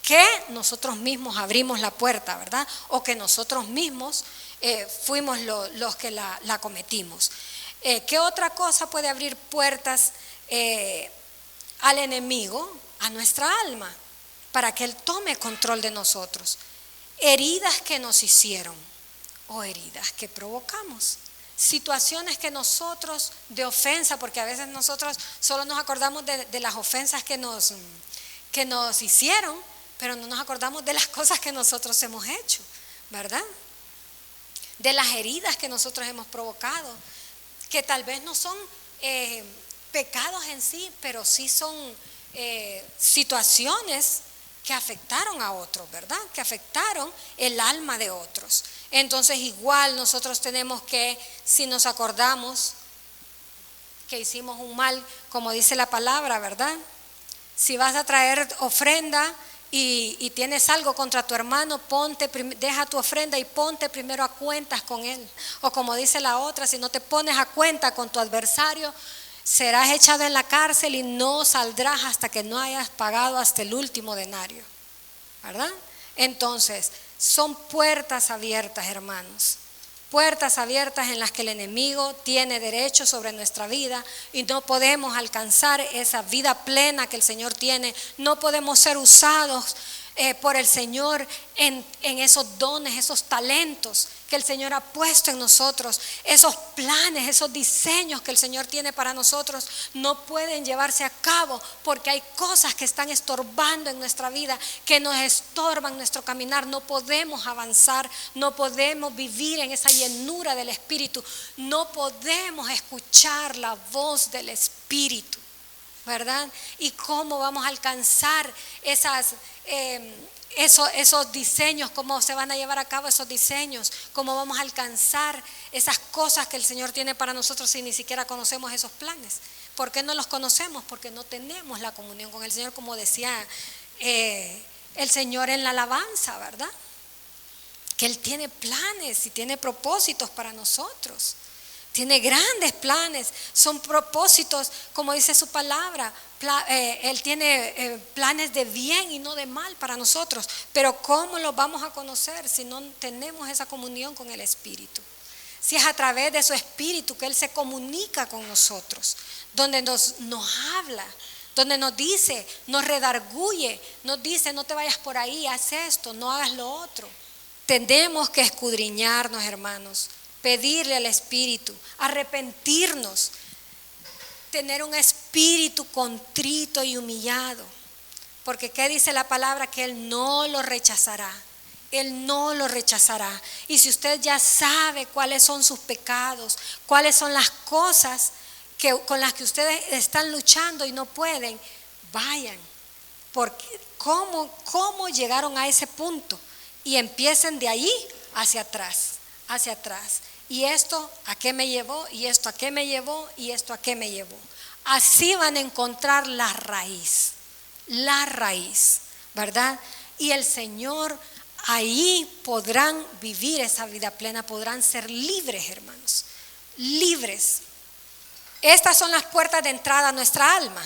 que nosotros mismos abrimos la puerta, ¿verdad? O que nosotros mismos fuimos los que la cometimos. ¿Qué otra cosa puede abrir puertas al enemigo, a nuestra alma, para que él tome control de nosotros? Heridas que nos hicieron o heridas que provocamos. Situaciones que nosotros de ofensa, porque a veces nosotros solo nos acordamos de las ofensas que nos hicieron, pero no nos acordamos de las cosas que nosotros hemos hecho, ¿verdad? De las heridas que nosotros hemos provocado, que tal vez no son pecados en sí, pero sí son situaciones que afectaron a otros, ¿verdad? Que afectaron el alma de otros. Entonces igual nosotros tenemos que, si nos acordamos que hicimos un mal, como dice la palabra, ¿verdad? Si vas a traer ofrenda y tienes algo contra tu hermano, deja tu ofrenda y ponte primero a cuentas con él. O como dice la otra, si no te pones a cuenta con tu adversario, serás echado en la cárcel y no saldrás hasta que no hayas pagado hasta el último denario, ¿verdad? Entonces, son puertas abiertas, hermanos. Puertas abiertas en las que el enemigo tiene derecho sobre nuestra vida y no podemos alcanzar esa vida plena que el Señor tiene. No podemos ser usados por el Señor en esos dones, esos talentos que el Señor ha puesto en nosotros. Esos planes, esos diseños que el Señor tiene para nosotros no pueden llevarse a cabo porque hay cosas que están estorbando en nuestra vida, que nos estorban nuestro caminar. No podemos avanzar, no podemos vivir en esa llenura del Espíritu, no podemos escuchar la voz del Espíritu, ¿verdad? ¿Y cómo vamos a alcanzar esos diseños? ¿Cómo se van a llevar a cabo esos diseños? ¿Cómo vamos a alcanzar esas cosas que el Señor tiene para nosotros si ni siquiera conocemos esos planes? ¿Por qué no los conocemos? Porque no tenemos la comunión con el Señor, como decía el Señor en la alabanza, ¿verdad? Que Él tiene planes y tiene propósitos para nosotros. Tiene grandes planes, son propósitos, como dice su palabra. Él tiene planes de bien y no de mal para nosotros. Pero ¿cómo los vamos a conocer si no tenemos esa comunión con el Espíritu? Si es a través de su Espíritu que Él se comunica con nosotros, donde nos habla, donde nos dice, nos redarguye, nos dice: no te vayas por ahí, haz esto, no hagas lo otro. Tenemos que escudriñarnos, hermanos, pedirle al Espíritu, arrepentirnos, tener un espíritu contrito y humillado, porque ¿qué dice la palabra? Que Él no lo rechazará. Él no lo rechazará. Y si usted ya sabe cuáles son sus pecados, cuáles son las cosas con las que ustedes están luchando y no pueden, vayan, porque ¿cómo llegaron a ese punto? Y empiecen de allí hacia atrás. ¿Y esto a qué me llevó? ¿Y esto a qué me llevó? ¿Y esto a qué me llevó? Así van a encontrar la raíz, ¿verdad? Y el Señor, ahí podrán vivir esa vida plena, podrán ser libres, hermanos, libres. Estas son las puertas de entrada a nuestra alma.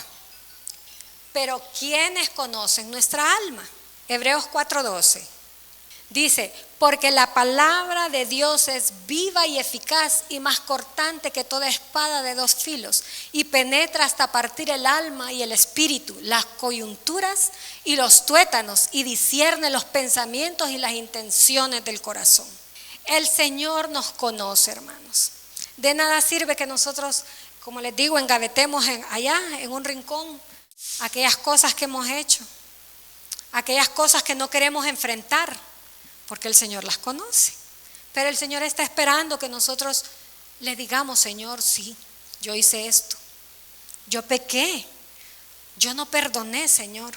Pero ¿quiénes conocen nuestra alma? Hebreos 4:12. Dice: porque la palabra de Dios es viva y eficaz y más cortante que toda espada de dos filos, y penetra hasta partir el alma y el espíritu, las coyunturas y los tuétanos, y discierne los pensamientos y las intenciones del corazón. El Señor nos conoce, hermanos. De nada sirve que nosotros, como les digo, engavetemos allá en un rincón aquellas cosas que hemos hecho, aquellas cosas que no queremos enfrentar, porque el Señor las conoce. Pero el Señor está esperando que nosotros le digamos: Señor, sí, yo hice esto, yo pequé, yo no perdoné, Señor,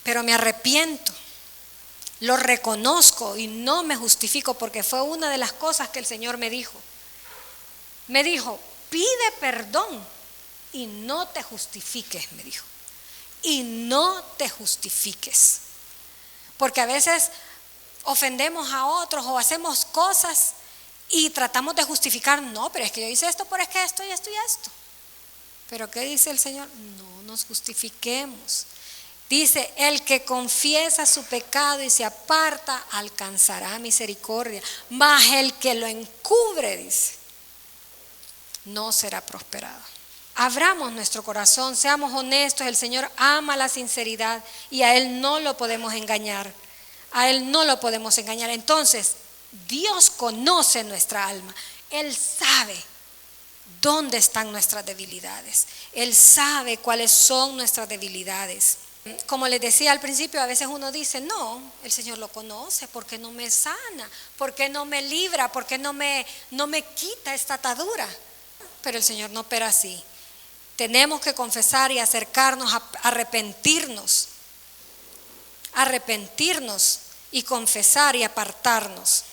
pero me arrepiento, lo reconozco y no me justifico, porque fue una de las cosas que el Señor me dijo. Me dijo: pide perdón y no te justifiques, me dijo. Y no te justifiques. Porque a veces ofendemos a otros o hacemos cosas y tratamos de justificar: no, pero es que yo hice esto, pero es que esto y esto y esto. Pero ¿qué dice el Señor? No nos justifiquemos. Dice: el que confiesa su pecado y se aparta alcanzará misericordia, mas el que lo encubre, dice, no será prosperado. Abramos nuestro corazón, seamos honestos. El Señor ama la sinceridad y a Él no lo podemos engañar. A Él no lo podemos engañar. Entonces, Dios conoce nuestra alma. Él sabe dónde están nuestras debilidades. Él sabe cuáles son nuestras debilidades. Como les decía al principio, a veces uno dice: no, el Señor lo conoce, ¿por qué no me sana? ¿Por qué no me libra? ¿Por qué no me quita esta atadura? Pero el Señor no opera así. Tenemos que confesar y acercarnos, a arrepentirnos y confesar y apartarnos.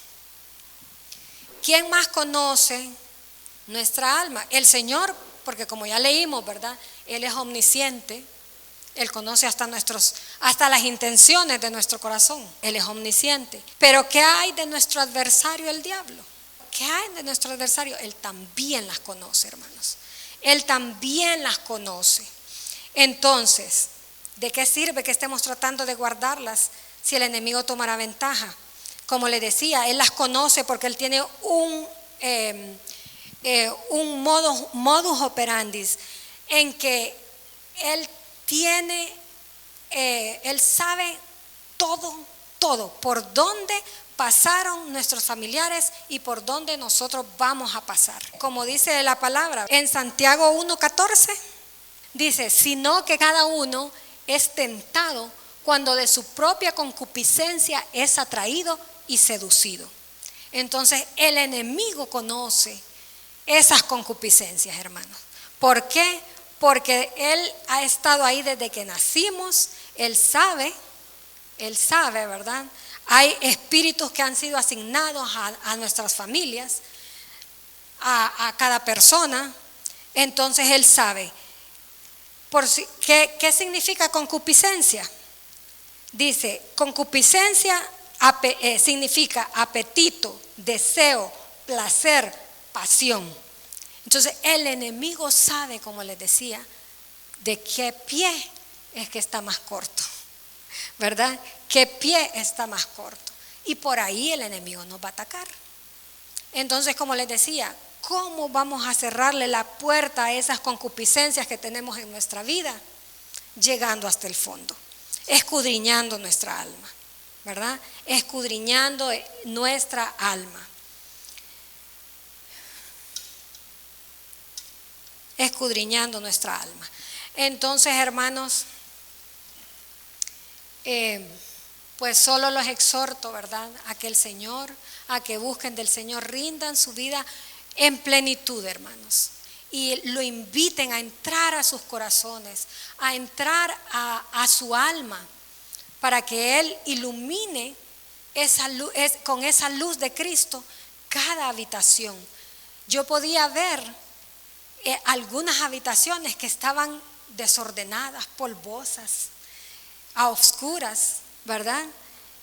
¿Quién más conoce nuestra alma? El Señor, porque como ya leímos, ¿verdad? Él es omnisciente. Él conoce hasta las intenciones de nuestro corazón. Él es omnisciente. Pero ¿qué hay de nuestro adversario, el diablo? ¿Qué hay de nuestro adversario? Él también las conoce, hermanos. Él también las conoce. Entonces, ¿de qué sirve que estemos tratando de guardarlas si el enemigo tomará ventaja? Como le decía, Él las conoce porque Él tiene un modus operandi en que Él sabe todo, por dónde pasaron nuestros familiares y por dónde nosotros vamos a pasar. Como dice la palabra en Santiago 1:14, dice: sino que cada uno es tentado cuando de su propia concupiscencia es atraído y seducido. Entonces el enemigo conoce esas concupiscencias, hermanos. ¿Por qué? Porque Él ha estado ahí desde que nacimos. Él sabe, ¿verdad? Hay espíritus que han sido asignados a nuestras familias, a cada persona. Entonces Él sabe. ¿Qué significa concupiscencia? Dice: concupiscencia significa apetito, deseo, placer, pasión. Entonces el enemigo sabe, como les decía, de qué pie es que está más corto, ¿verdad? ¿Qué pie está más corto? Y por ahí el enemigo nos va a atacar. Entonces, como les decía, ¿cómo vamos a cerrarle la puerta a esas concupiscencias que tenemos en nuestra vida? Llegando hasta el fondo, escudriñando nuestra alma, ¿verdad? Escudriñando nuestra alma. Escudriñando nuestra alma. Entonces, hermanos, pues solo los exhorto, ¿verdad? A que busquen del Señor, rindan su vida en plenitud, hermanos, y lo inviten a entrar a sus corazones, a entrar a su alma, para que Él ilumine con esa luz de Cristo cada habitación. Yo podía ver algunas habitaciones que estaban desordenadas, polvosas, a oscuras, ¿verdad?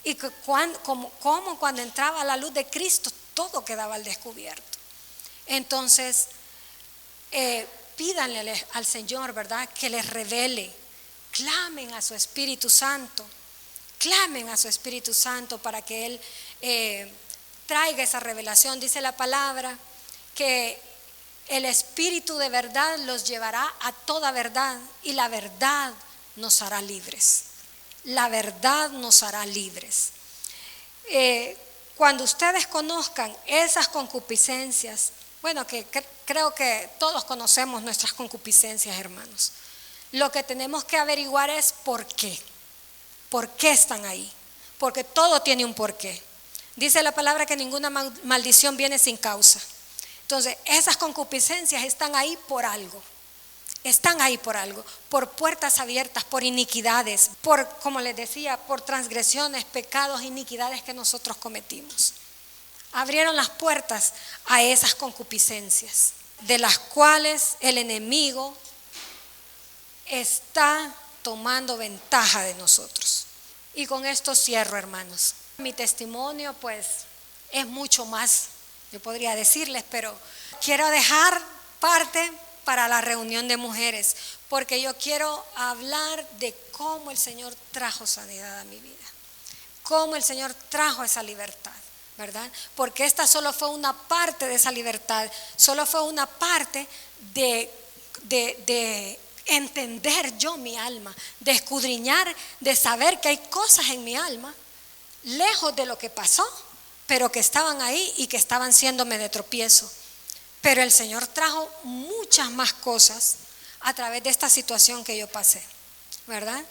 Y como cuando entraba la luz de Cristo, todo quedaba al descubierto. Entonces, pídanle al Señor, ¿verdad?, que les revele. Clamen a su Espíritu Santo. Clamen a su Espíritu Santo para que Él traiga esa revelación. Dice la palabra que el Espíritu de verdad los llevará a toda verdad, y la verdad nos hará libres. La verdad nos hará libres. cuando ustedes conozcan esas concupiscencias, bueno, creo que todos conocemos nuestras concupiscencias, hermanos. Lo que tenemos que averiguar es por qué. ¿Por qué están ahí? Porque todo tiene un porqué. Dice la palabra que ninguna maldición viene sin causa. Entonces, esas concupiscencias están ahí por algo. Están ahí por algo, por puertas abiertas, por iniquidades, por, como les decía, por transgresiones, pecados, iniquidades que nosotros cometimos. Abrieron las puertas a esas concupiscencias, de las cuales el enemigo está tomando ventaja de nosotros. Y con esto cierro, hermanos. Mi testimonio pues es mucho más, yo podría decirles, pero quiero dejar parte para la reunión de mujeres, porque yo quiero hablar de cómo el Señor trajo sanidad a mi vida, cómo el Señor trajo esa libertad, ¿verdad? Porque esta solo fue una parte de esa libertad, solo fue una parte de entender yo mi alma, de escudriñar, de saber que hay cosas en mi alma, lejos de lo que pasó, pero que estaban ahí y que estaban siéndome de tropiezo. Pero el Señor trajo muchas más cosas a través de esta situación que yo pasé, ¿verdad?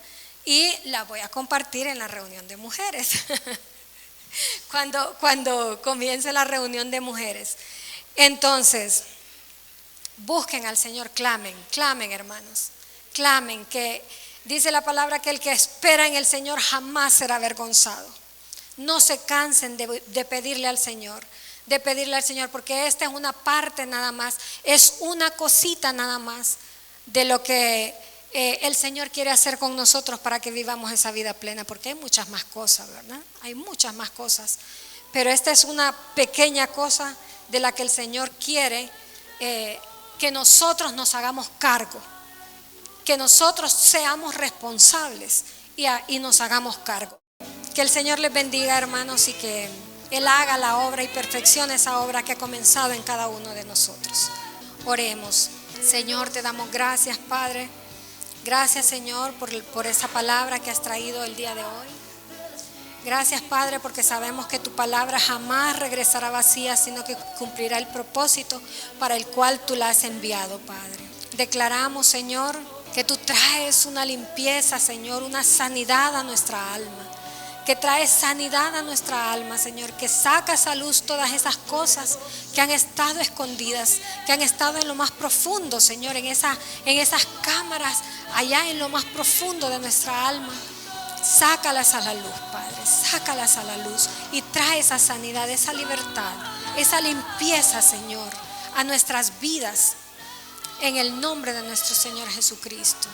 Y la voy a compartir en la reunión de mujeres. Cuando comience la reunión de mujeres. Entonces, busquen al Señor, clamen, hermanos. Clamen, que dice la palabra que el que espera en el Señor jamás será avergonzado. No se cansen de pedirle al Señor. Porque esta es una parte nada más, es una cosita nada más de lo que el Señor quiere hacer con nosotros para que vivamos esa vida plena, porque hay muchas más cosas, ¿verdad? Hay muchas más cosas, pero esta es una pequeña cosa de la que el Señor quiere que nosotros nos hagamos cargo, que nosotros seamos responsables y nos hagamos cargo. Que el Señor les bendiga, hermanos, y que Él haga la obra y perfeccione esa obra que ha comenzado en cada uno de nosotros. Oremos. Señor, te damos gracias, Padre. Gracias, Señor, por esa palabra que has traído el día de hoy. Gracias, Padre, porque sabemos que tu palabra jamás regresará vacía, sino que cumplirá el propósito para el cual tú la has enviado, Padre. Declaramos, Señor, que tú traes una limpieza, Señor, una sanidad a nuestra alma. Que traes sanidad a nuestra alma, Señor, que sacas a luz todas esas cosas que han estado escondidas, que han estado en lo más profundo, Señor, en esas cámaras, allá en lo más profundo de nuestra alma. Sácalas a la luz, Padre, sácalas a la luz y trae esa sanidad, esa libertad, esa limpieza, Señor, a nuestras vidas, en el nombre de nuestro Señor Jesucristo.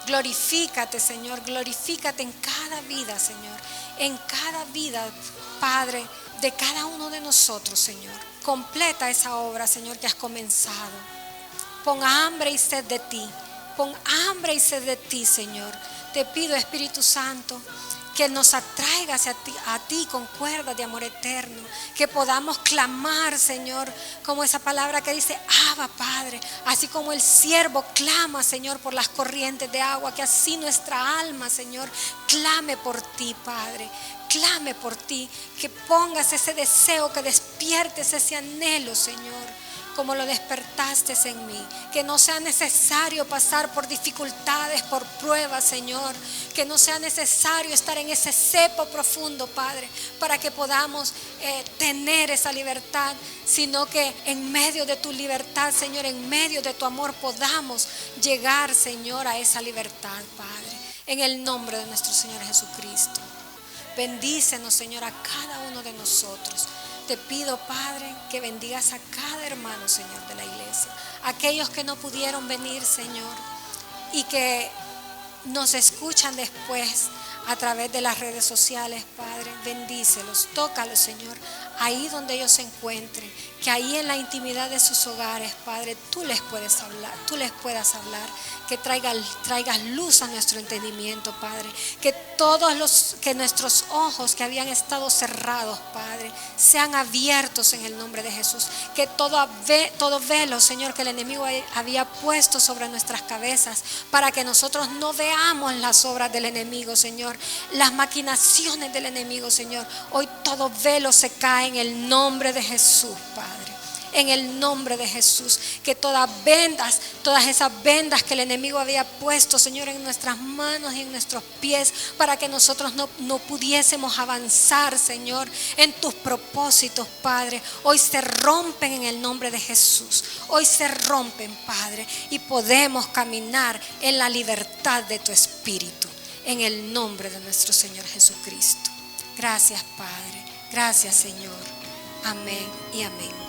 Glorifícate, Señor, glorifícate en cada vida, Señor, en cada vida, Padre, de cada uno de nosotros, Señor. Completa esa obra, Señor, que has comenzado. Pon hambre y sed de ti, pon hambre y sed de ti, Señor. Te pido, Espíritu Santo, que nos atraigas a ti con cuerdas de amor eterno, que podamos clamar, Señor, como esa palabra que dice, Abba, Padre, así como el siervo clama, Señor, por las corrientes de agua, que así nuestra alma, Señor, clame por ti, Padre, clame por ti, que pongas ese deseo, que despiertes ese anhelo, Señor, como lo despertaste en mí, que no sea necesario pasar por dificultades, por pruebas, Señor, que no sea necesario estar en ese cepo profundo, Padre, para que podamos tener esa libertad, sino que en medio de tu libertad, Señor, en medio de tu amor podamos llegar, Señor, a esa libertad, Padre, en el nombre de nuestro Señor Jesucristo. Bendícenos, Señor, a cada uno de nosotros. Te pido, Padre, que bendigas a cada hermano, Señor, de la iglesia. Aquellos que no pudieron venir, Señor, y que nos escuchan después a través de las redes sociales, Padre. Bendícelos, tócalos, Señor. ahí donde ellos se encuentren, que ahí en la intimidad de sus hogares, Padre, tú les puedas hablar, que traigas luz a nuestro entendimiento, Padre, que nuestros ojos que habían estado cerrados, Padre, sean abiertos en el nombre de Jesús, que todo velo, Señor, que el enemigo había puesto sobre nuestras cabezas, para que nosotros no veamos las obras del enemigo, Señor, las maquinaciones del enemigo, Señor. Hoy todo velo se cae en el nombre de Jesús, Padre. En el nombre de Jesús, que todas esas vendas que el enemigo había puesto, Señor, en nuestras manos y en nuestros pies, para que nosotros no pudiésemos avanzar, Señor, en tus propósitos, Padre, hoy se rompen en el nombre de Jesús. Hoy se rompen, Padre, y podemos caminar en la libertad de tu Espíritu, en el nombre de nuestro Señor Jesucristo. Gracias, Padre. Gracias, Señor. Amén y amén.